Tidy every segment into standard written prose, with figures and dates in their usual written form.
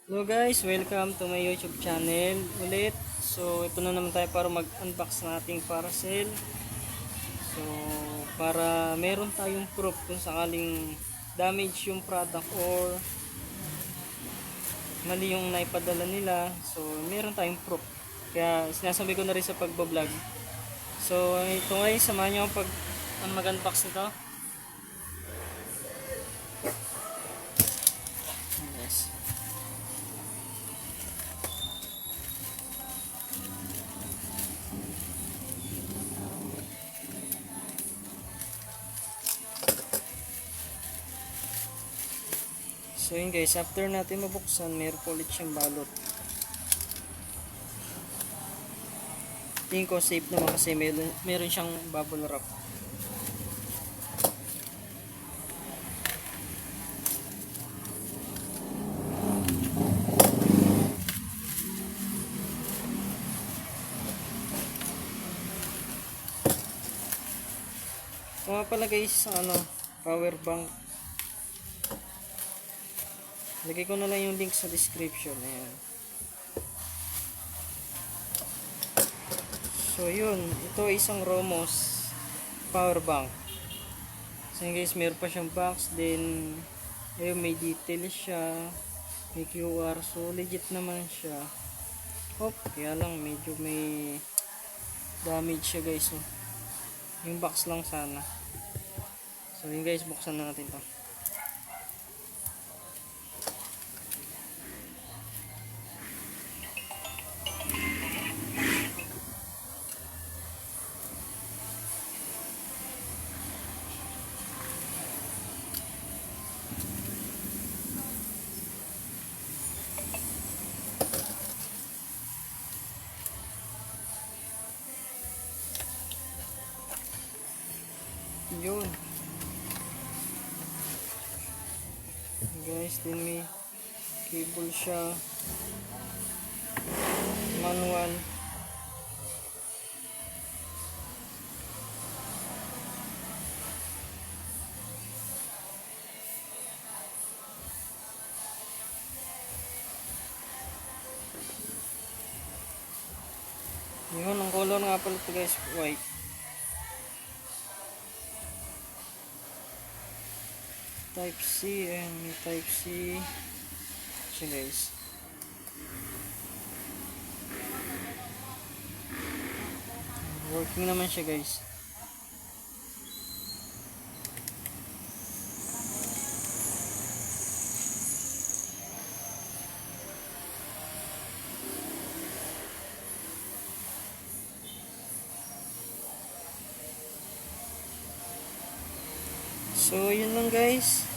Hello guys, welcome to my YouTube channel ulit. So ito na naman tayo para mag-unbox ng ating parcel. So para meron tayong proof kung sakaling damage yung product or mali yung naipadala nila. So meron tayong proof. Kaya sinasabi ko na rin sa pagbablog. So ito ngayon, samahan nyo pag mag-unbox nito. Yes. So yun guys, after natin mabuksan, meron po ulit siyang balot. Tingin ko safe naman kasi meron siyang bubble wrap. Ito nga pala guys, power bank. Lagay ko na lang yung link sa description. Ayan. So yun, ito isang Romos power bank. So yun guys, meron pa siyang box. Then ayun, may details siya, may QR. So legit naman siya. Kaya lang medyo may damage siya guys. Yung box lang sana. So yun guys, buksan na natin to. Yun guys, din may cable siya, manual. Yun, ang color nga pala ito guys, white. Type C, and may type C siya guys. Working naman siya guys. So yun lang guys.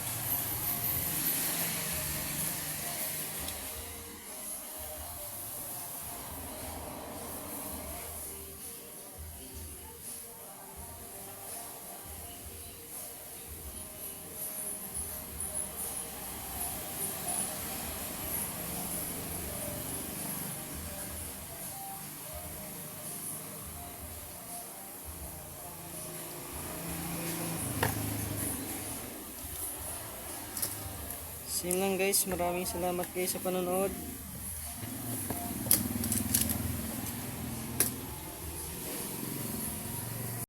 So yun lang guys, maraming salamat guys sa panonood.